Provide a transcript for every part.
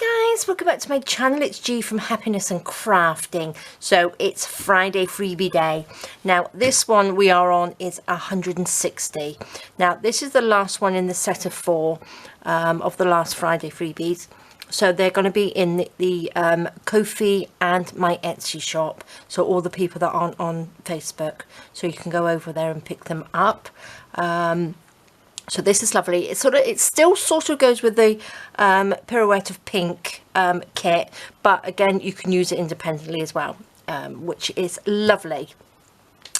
guys, welcome back to my channel. It's G from Happiness and Crafting. So it's Friday freebie day. Now this one we are on is 160. Now this is the last one in the set of 4 of the last Friday freebies. So they're going to be in the Ko-fi and my Etsy shop. So all the people that aren't on Facebook. So you can go over there and pick them up. So this is lovely. It still sort of goes with the Pirouette of Pink kit, but again you can use it independently as well, which is lovely.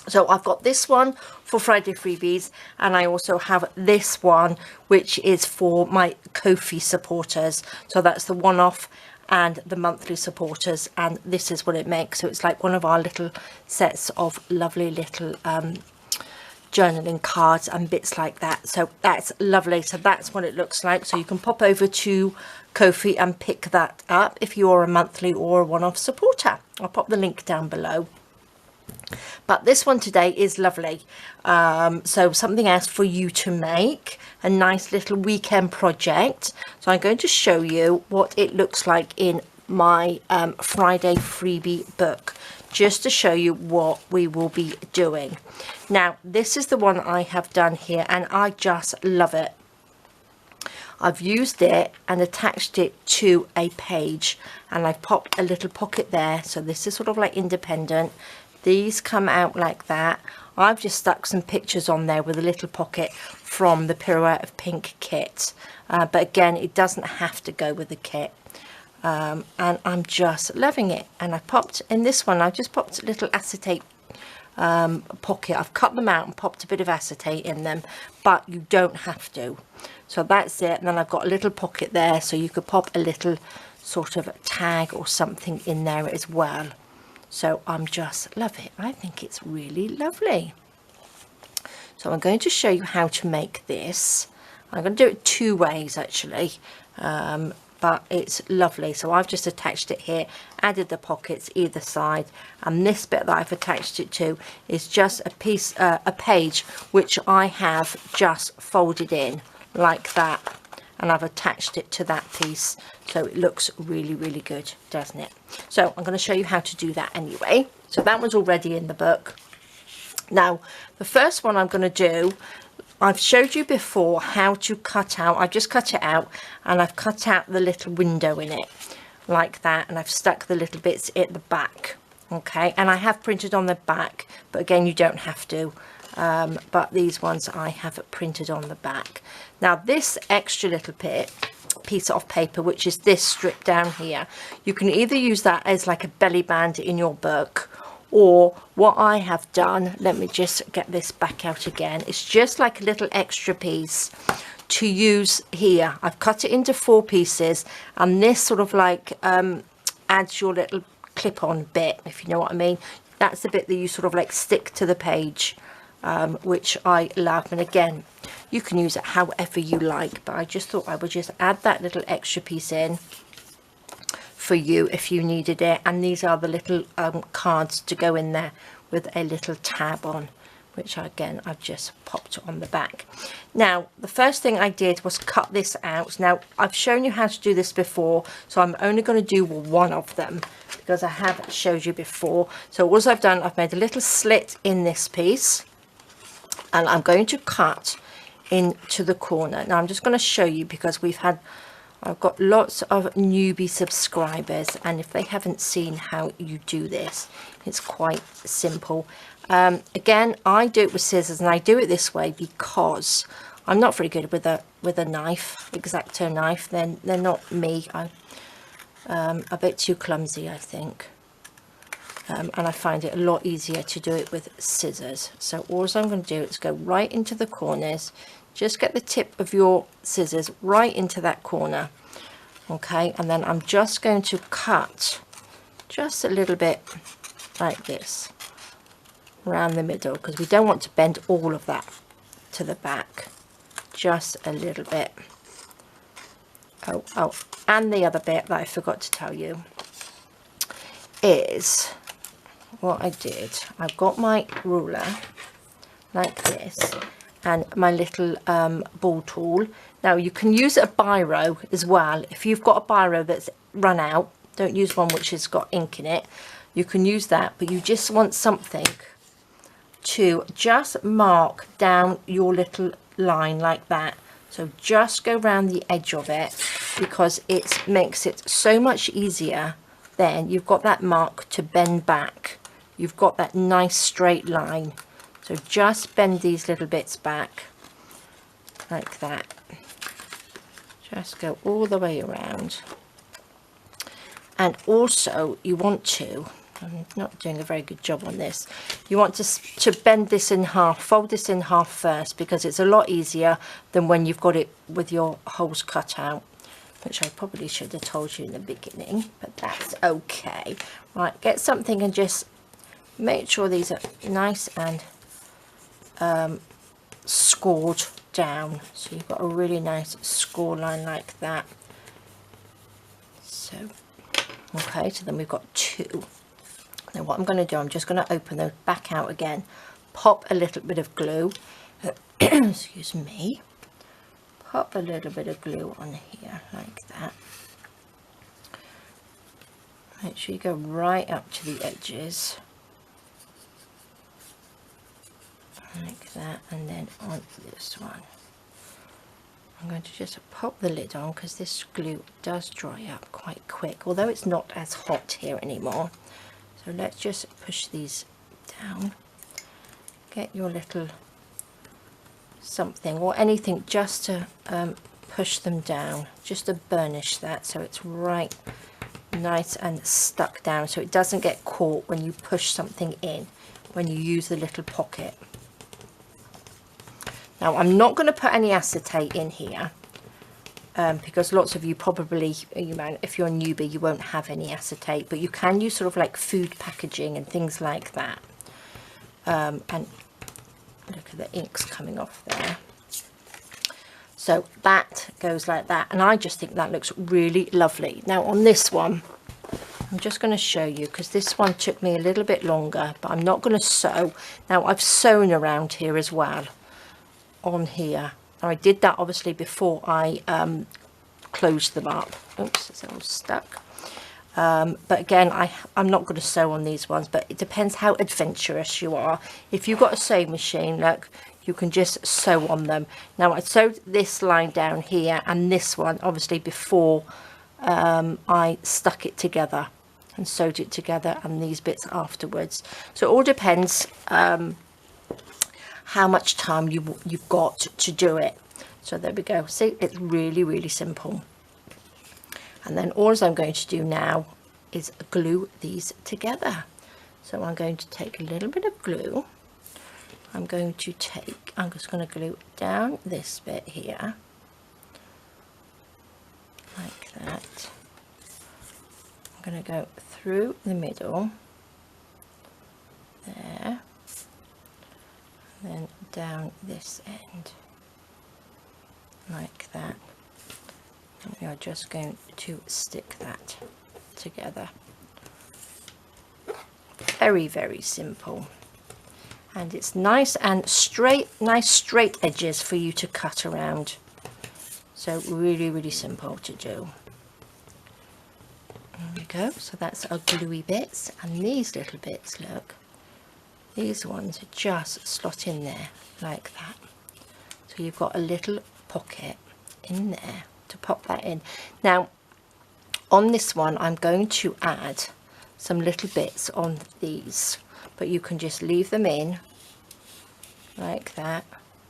So I've got this one for Friday freebies, and I also have this one which is for my Ko-fi supporters. So that's the one-off and the monthly supporters, and this is what it makes. So it's like one of our little sets of lovely little journaling cards and bits like that. So that's lovely. So that's what it looks like. So you can pop over to Ko-fi and pick that up if you're a monthly or a one-off supporter. I'll pop the link down below. But this one today is lovely. So something else for you to make, a nice little weekend project. So I'm going to show you what it looks like in my Friday freebie book, just to show you what we will be doing. Now this is the one I have done here, and I just love it. I've used it and attached it to a page, and I've popped a little pocket there. So this is sort of like independent. These come out like that. I've just stuck some pictures on there with a little pocket from the Pirouette of Pink kit, but again it doesn't have to go with the kit. And I'm just loving it. And I popped in this one, I just popped a little acetate pocket. I've cut them out and popped a bit of acetate in them, but you don't have to. So that's it. And then I've got a little pocket there, so you could pop a little sort of tag or something in there as well. So I'm just love it. I think it's really lovely. So I'm going to show you how to make this. I'm going to do it 2 ways actually. But it's lovely. So I've just attached it here, added the pockets either side, and this bit that I've attached it to is just a page which I have just folded in like that, and I've attached it to that piece, so it looks really, really good, doesn't it? So I'm going to show you how to do that anyway. So that one's already in the book. Now the first one I'm going to do, I've showed you before how to cut out. I've just cut it out, and I've cut out the little window in it like that, and I've stuck the little bits at the back. Okay, and I have printed on the back, but again you don't have to, but these ones I have printed on the back. Now this extra little piece of paper, which is this strip down here, you can either use that as like a belly band in your book, or what I have done, let me just get this back out again, it's just like a little extra piece to use here. I've cut it into 4 pieces, and this sort of like adds your little clip-on bit, if you know what I mean. That's the bit that you sort of like stick to the page, which I love. And again, you can use it however you like, but I just thought I would just add that little extra piece in for you if you needed it. And these are the little cards to go in there with a little tab on, which again I've just popped on the back. Now the first thing I did was cut this out. Now I've shown you how to do this before, so I'm only going to do one of them because I have showed you before. So what I've done, I've made a little slit in this piece, and I'm going to cut into the corner. Now I'm just going to show you, because I've got lots of newbie subscribers, and if they haven't seen how you do this, it's quite simple. Again, I do it with scissors, and I do it this way because I'm not very good with a knife, X-Acto knife. They're not me. I'm a bit too clumsy, I think, and I find it a lot easier to do it with scissors. So all I'm going to do is go right into the corners. Just get the tip of your scissors right into that corner, okay, and then I'm just going to cut just a little bit like this around the middle, because we don't want to bend all of that to the back, just a little bit. Oh, and the other bit that I forgot to tell you is what I did. I've got my ruler like this, and my little ball tool. Now you can use a biro as well. If you've got a biro that's run out, don't use one which has got ink in it. You can use that, but you just want something to just mark down your little line like that. So just go around the edge of it, because it makes it so much easier. Then you've got that mark to bend back. You've got that nice straight line. So just bend these little bits back like that. Just go all the way around. And also you want to, I'm not doing a very good job on this, you want to bend this in half, fold this in half first, because it's a lot easier than when you've got it with your holes cut out, which I probably should have told you in the beginning, but that's okay. Right, get something and just make sure these are nice and scored down, so you've got a really nice score line like that. So okay, so then we've got two. Now what I'm going to do, I'm just going to open those back out again, pop a little bit of glue excuse me, pop a little bit of glue on here like that. Make sure you go right up to the edges like that, and then on this one I'm going to just pop the lid on, because this glue does dry up quite quick, although it's not as hot here anymore. So let's just push these down. Get your little something or anything just to push them down, just to burnish that so it's right nice and stuck down, so it doesn't get caught when you push something in, when you use the little pocket. Now I'm not going to put any acetate in here, because lots of you probably, if you're a newbie, you won't have any acetate, but you can use sort of like food packaging and things like that. And look at the inks coming off there. So that goes like that, and I just think that looks really lovely. Now on this one, I'm just going to show you, because this one took me a little bit longer, but I'm not going to sew. Now I've sewn around here as well, on here. Now I did that obviously before I closed them up. Oops, it's all stuck. But again, I'm not going to sew on these ones, but it depends how adventurous you are. If you've got a sewing machine, look, you can just sew on them. Now I sewed this line down here and this one obviously before I stuck it together and sewed it together, and these bits afterwards. So it all depends how much time you've got to do it. So there we go. See, it's really, really simple. And then all I'm going to do now is glue these together. So I'm going to take a little bit of glue. I'm just going to glue down this bit here, like that. I'm going to go through the middle, there, and then down this end, like that. And we are just going to stick that together. Very, very simple. And it's nice and straight, nice straight edges for you to cut around. So really, really simple to do. There we go. So that's our gluey bits. And these little bits, look, these ones just slot in there like that. So you've got a little pocket in there to pop that in. Now on this one I'm going to add some little bits on these, but you can just leave them in like that,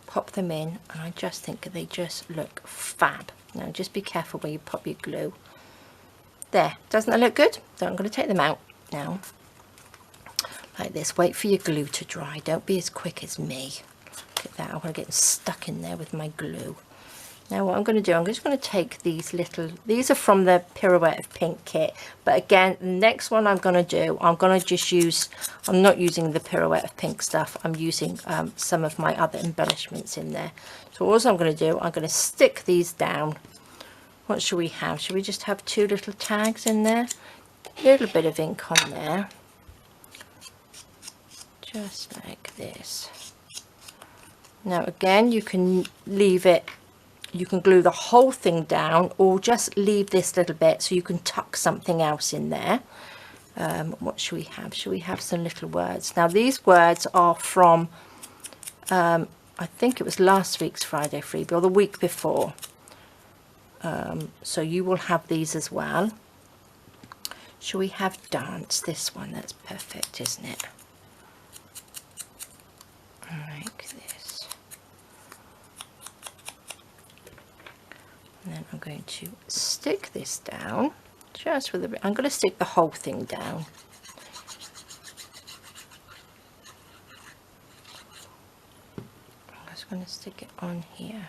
pop them in, and I just think they just look fab. Now just be careful where you pop your glue. There, doesn't that look good? So I'm going to take them out now like this. Wait for your glue to dry, don't be as quick as me. Look at that, I want to get stuck in there with my glue. Now what I'm going to do, I'm just going to take these little, these are from the Pirouette of Pink kit, but again, the next one I'm going to do, I'm going to just use, I'm not using the Pirouette of Pink stuff, I'm using some of my other embellishments in there. So all I'm going to do, I'm going to stick these down. What should we have? Should we just have two little tags in there? A little bit of ink on there. Just like this. Now again, you can leave it, you can glue the whole thing down or just leave this little bit so you can tuck something else in there. What should we have? Should we have some little words? Now these words are from, I think it was last week's Friday freebie or the week before. So you will have these as well. Shall we have dance? This one, that's perfect, isn't it? Like this. And then I'm going to stick this down. Just with a, I'm going to stick the whole thing down. I'm just going to stick it on here.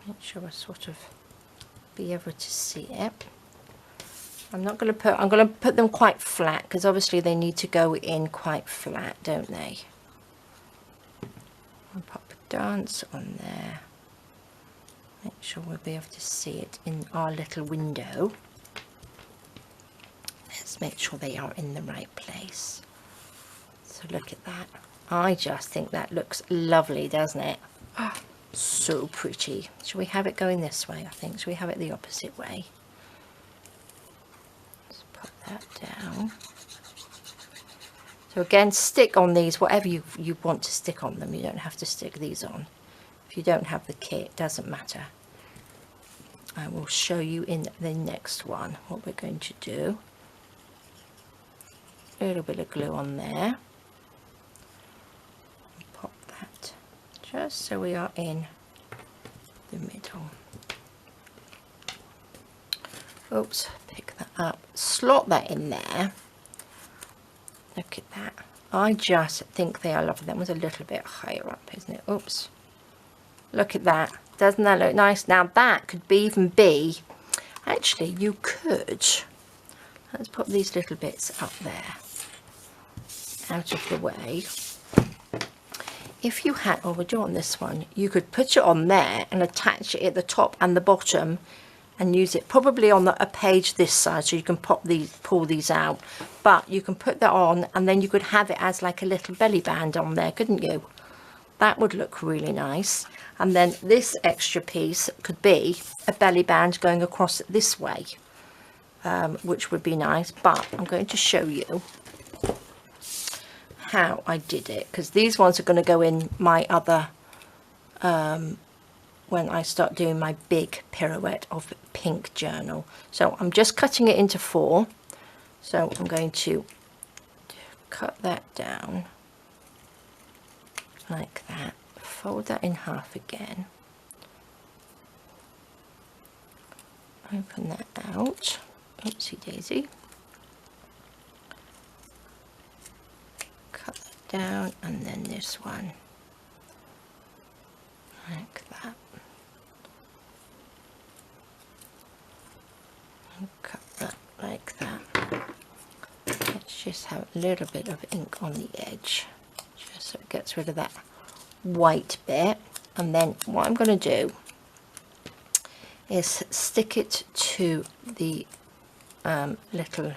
Make sure I sort of be able to see it. I'm going to put them quite flat because obviously they need to go in quite flat, don't they? I'll pop a dance on there. Make sure we'll be able to see it in our little window. Let's make sure they are in the right place. So look at that. I just think that looks lovely, doesn't it? Oh, so pretty. Shall we have it going this way, I think? Shall we have it the opposite way? Let's put that down. So again, stick on these, whatever you want to stick on them. You don't have to stick these on. If you don't have the kit, it doesn't matter. I will show you in the next one what we're going to do. A little bit of glue on there. Pop that just so we are in the middle. Oops, pick that up. Slot that in there. Look at that. I just think they are lovely. That was a little bit higher up, isn't it? Oops. Look at that. Doesn't that look nice? Now that could even be, actually you could, let's put these little bits up there, out of the way. If you had, or we'll do on this one, you could put it on there and attach it at the top and the bottom and use it probably on a page this side so you can pull these out. But you can put that on and then you could have it as like a little belly band on there, couldn't you? That would look really nice. And then this extra piece could be a belly band going across this way, which would be nice. But I'm going to show you how I did it, because these ones are going to go in my other, when I start doing my big Pirouette of Pink journal. So I'm just cutting it into 4. So I'm going to cut that down like that, fold that in half again, open that out, oopsie daisy, cut that down, and then this one like that, and cut that like that. Let's just have a little bit of ink on the edge just so it gets rid of that white bit. And then what I'm going to do is stick it to the little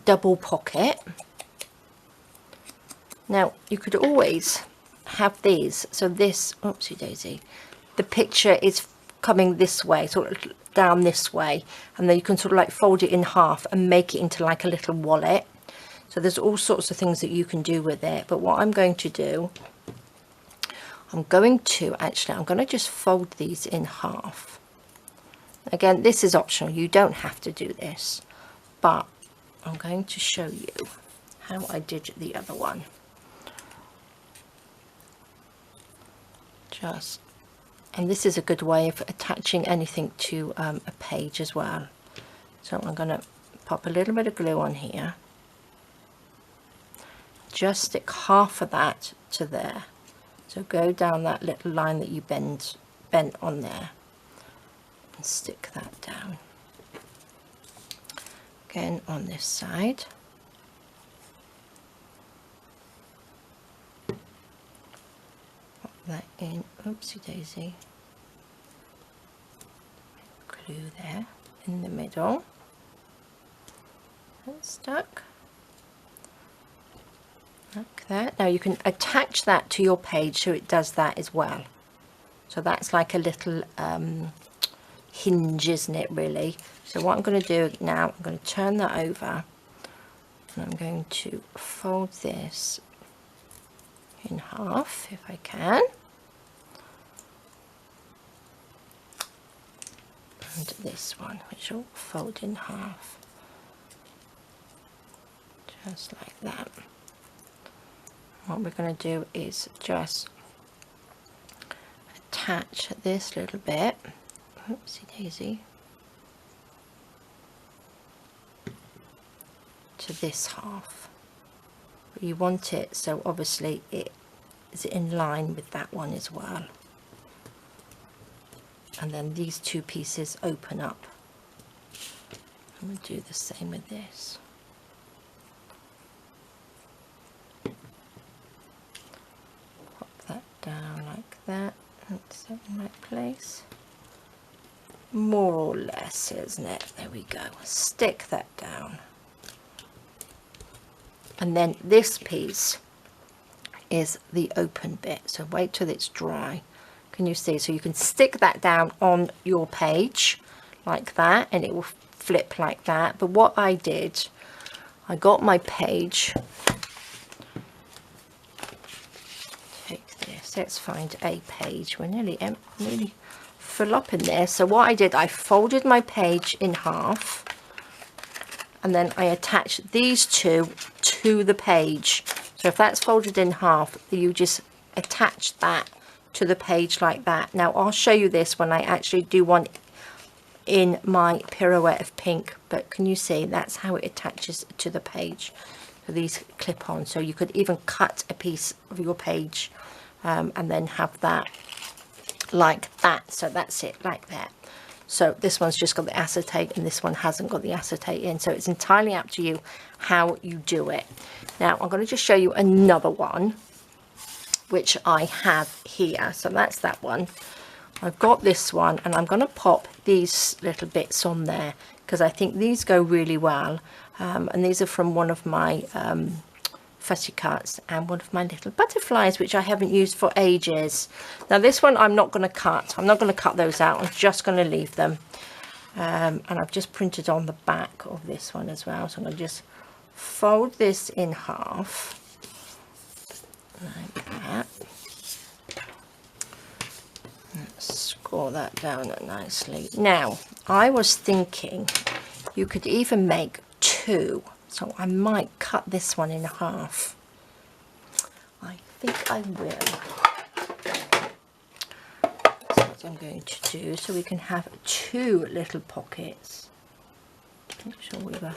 double pocket. Now you could always have these, so this, oopsie daisy, the picture is coming this way, sort of down this way, and then you can sort of like fold it in half and make it into like a little wallet. So there's all sorts of things that you can do with it. But what I'm going to do, I'm going to just fold these in half. Again, this is optional. You don't have to do this, but I'm going to show you how I did the other one. And this is a good way of attaching anything to a page as well. So I'm going to pop a little bit of glue on here. Just stick half of that to there. So go down that little line that you bent on there and stick that down. Again on this side. Pop that in, oopsie daisy. Glue there in the middle. That's stuck. like that. Now you can attach that to your page so it does that as well. So that's like a little hinge, isn't it, really? So what I'm going to do now, I'm going to turn that over and I'm going to fold this in half if I can. And this one, which will fold in half. Just like that. What we're going to do is just attach this little bit, oopsie daisy, to this half. But you want it so obviously it is in line with that one as well. And then these two pieces open up. And we'll do the same with this. Pop that down like that. That's in the right place. More or less, isn't it? There we go. Stick that down. And then this piece is the open bit. So wait till it's dry. Can you see? So you can stick that down on your page like that and it will flip like that. But what I did, I got my page. Take this. Let's find a page. We're nearly full up in there. So what I did, I folded my page in half and then I attached these two to the page. So if that's folded in half, you just attach that to the page like that. Now I'll show you this when I actually do one in my Pirouette of Pink, but can you see that's how it attaches to the page? So these clip on, so you could even cut a piece of your page and then have that like that. So that's it, like that. So this one's just got the acetate and this one hasn't got the acetate in, so it's entirely up to you how you do it. Now I'm going to just show you another one which I have here. So that's that one. I've got this one and I'm going to pop these little bits on there because I think these go really well, and these are from one of my fussy cuts and one of my little butterflies which I haven't used for ages. Now this one I'm not going to cut. I'm not going to cut those out. I'm just going to leave them, and I've just printed on the back of this one as well. So I'm going to just fold this in half like that. Let's score that down nicely. Now I was thinking you could even make two, so I might cut this one in half. I think I will. That's what I'm going to do, so we can have two little pockets. Make sure we were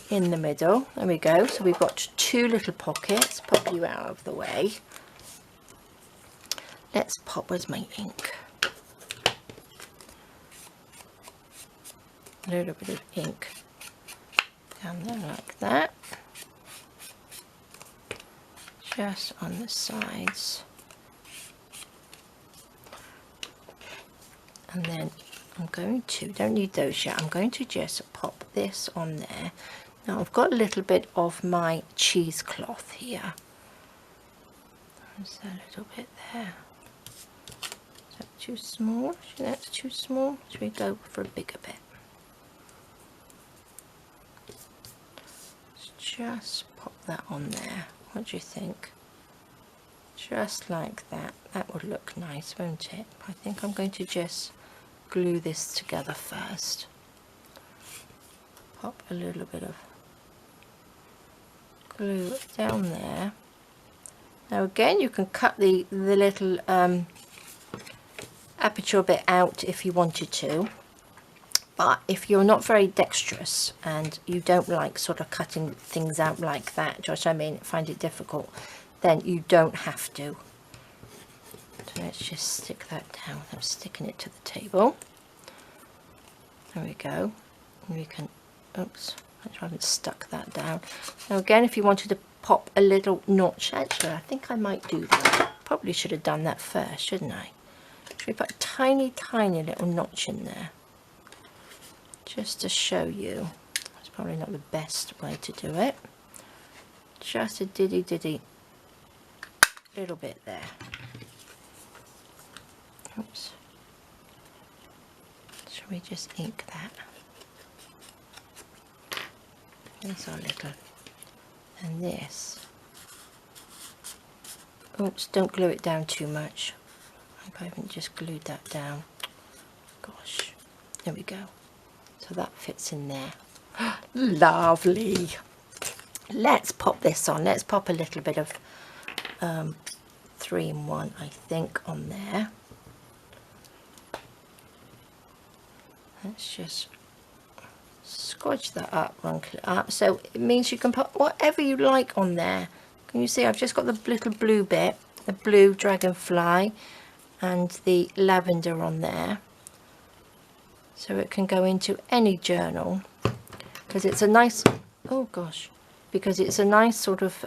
in the middle. There we go. So we've got two little pockets. Pop you out of the way. Let's pop, where's my ink? A little bit of ink down there like that. Just on the sides. And then I'm going to, don't need those yet, I'm going to just pop this on there. Now I've got a little bit of my cheesecloth here. There's a little bit there. Is that too small? That's too small. Should we go for a bigger bit? Let's just pop that on there. What do you think? Just like that. That would look nice, won't it? I think I'm going to just glue this together first. Pop a little bit of glue down there. Now again, you can cut the little aperture bit out if you wanted to, but if you're not very dexterous and you don't like sort of cutting things out like that, do you know what I mean, find it difficult, then you don't have to. So let's just stick that down. I'm sticking it to the table. There we go. And we can, oops, I haven't stuck that down. Now again, if you wanted to pop a little notch, actually I think I might do that. Probably should have done that first, shouldn't I? Should we put a tiny little notch in there just to show you? It's probably not the best way to do it. just a diddy little bit there. Oops. Shall we just ink that? There's our little, and this. Oops, don't glue it down too much. I hope I haven't just glued that down. Gosh, there we go. So that fits in there. Lovely. Let's pop this on. Let's pop a little bit of 3-in-1, I think, on there. Let's just scotch that up, wrinkle it up. So it means you can put whatever you like on there. Can you see I've just got the little blue bit, the blue dragonfly and the lavender on there. So it can go into any journal because it's a nice, oh gosh, because it's a nice sort of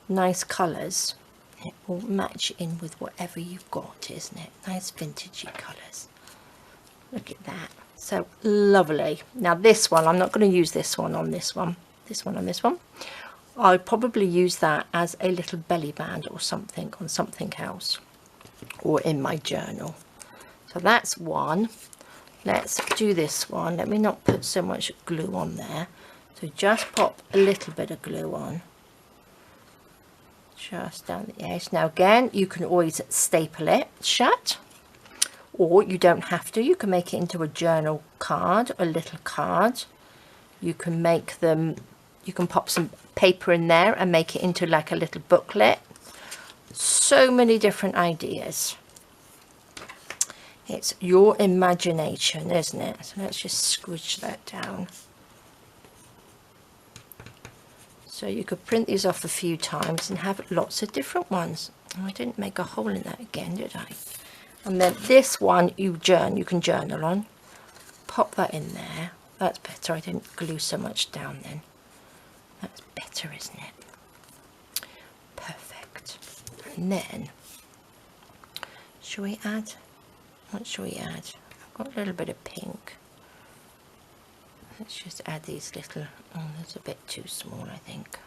nice colours. It will match in with whatever you've got, isn't it? Nice vintagey colours. Look at that. So lovely. Now this one, I'm not going to use this one on this one. This one on this one. I'll probably use that as a little belly band or something on something else. Or in my journal. So that's one. Let's do this one. Let me not put so much glue on there. So just pop a little bit of glue on. Just down the edge. Now again, you can always staple it shut. Or you don't have to. You can make it into a journal card, a little card. You can make them, you can pop some paper in there and make it into like a little booklet. So many different ideas. It's your imagination, isn't it? So let's just squish that down. So you could print these off a few times and have lots of different ones. Oh, I didn't make a hole in that again, did I? And then this one you can journal on. Pop that in there. That's better. I didn't glue so much down then. That's better, isn't it? Perfect. And then, shall we add? What shall we add? I've got a little bit of pink. Let's just add these little, oh, that's a bit too small, I think.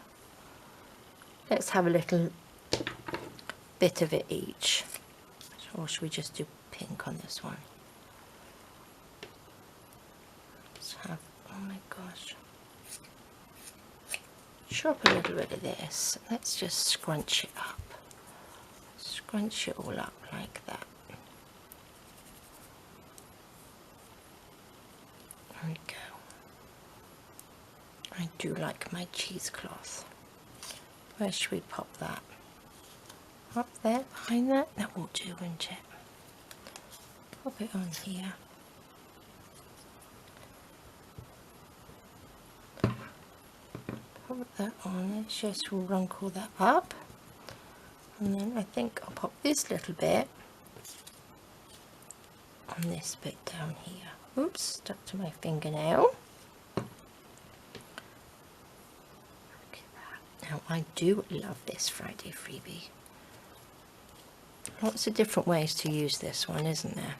Let's have a little bit of it each. Or should we just do pink on this one? Let's have, oh my gosh. Chop a little bit of this. Let's just scrunch it up. Scrunch it all up like that. There we go. I do like my cheesecloth. Where should we pop that? Up there, behind that? That will do, won't it? Pop it on here. Pop that on, let's just wrinkle that up. And then I think I'll pop this little bit on this bit down here. Oops, stuck to my fingernail. Look at that. Now I do love this Friday freebie. Lots of different ways to use this one, isn't there?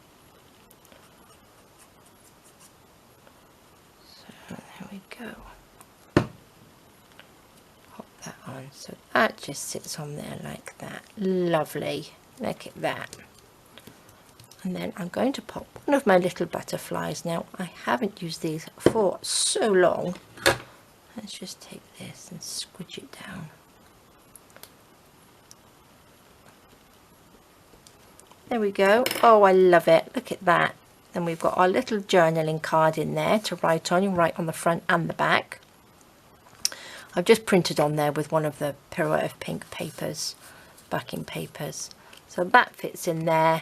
So there we go. Pop that on. So that just sits on there like that. Lovely. Look at that. And then I'm going to pop one of my little butterflies. Now I haven't used these for so long. Let's just take this and squidge it down. There we go. Oh, I love it. Look at that. Then we've got our little journaling card in there to write on. You write on the front and the back. I've just printed on there with one of the Pirouette of Pink papers, backing papers. So that fits in there.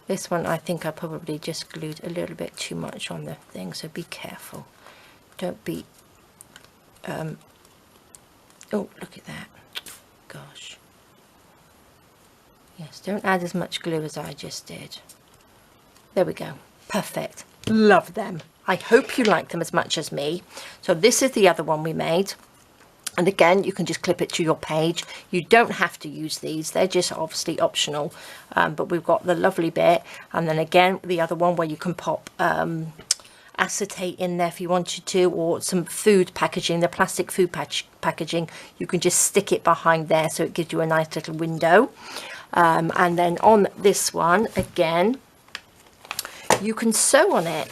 This one I think I probably just glued a little bit too much on the thing, so be careful. Don't be... oh, look at that. Gosh. Yes, don't add as much glue as I just did. There we go. Perfect. Love them. I hope you like them as much as me. So this is the other one we made. And again, you can just clip it to your page. You don't have to use these. They're just obviously optional. But we've got the lovely bit. And then again, the other one where you can pop a acetate in there if you wanted to, or some food packaging, the plastic food packaging, you can just stick it behind there so it gives you a nice little window. And then on this one again, you can sew on it,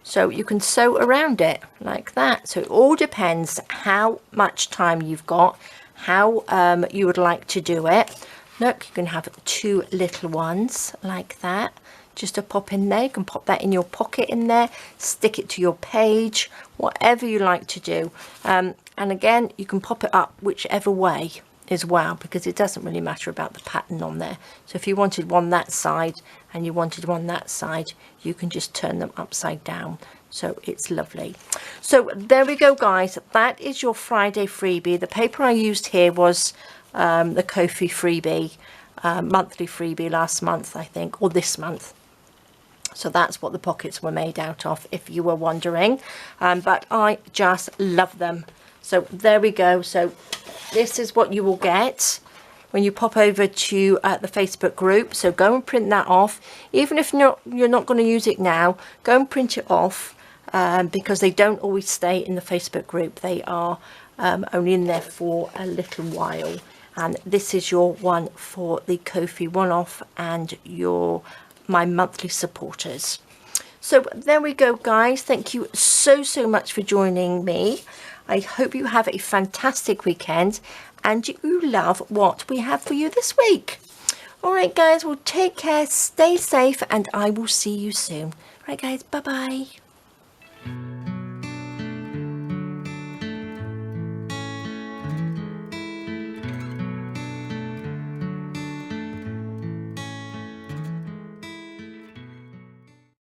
so you can sew around it like that. So it all depends how much time you've got, how you would like to do it. Look, you can have 2 little ones like that, just to pop in there. You can pop that in your pocket in there, stick it to your page, whatever you like to do. And again, you can pop it up whichever way as well, because it doesn't really matter about the pattern on there. So if you wanted one that side and you wanted one that side, you can just turn them upside down. So it's lovely. So there we go, guys. That is your Friday freebie. The paper I used here was the Ko-fi freebie, monthly freebie last month, I think, or this month. So that's what the pockets were made out of, if you were wondering. But I just love them. So there we go. So this is what you will get when you pop over to the Facebook group. So go and print that off. Even if you're not going to use it now, go and print it off, because they don't always stay in the Facebook group. They are only in there for a little while. And this is your one for the Ko-fi one-off and my monthly supporters. So there we go, guys. Thank you so much for joining me. I hope you have a fantastic weekend and you love what we have for you this week. All right, guys, well, take care, stay safe, and I will see you soon. All right, guys, bye-bye.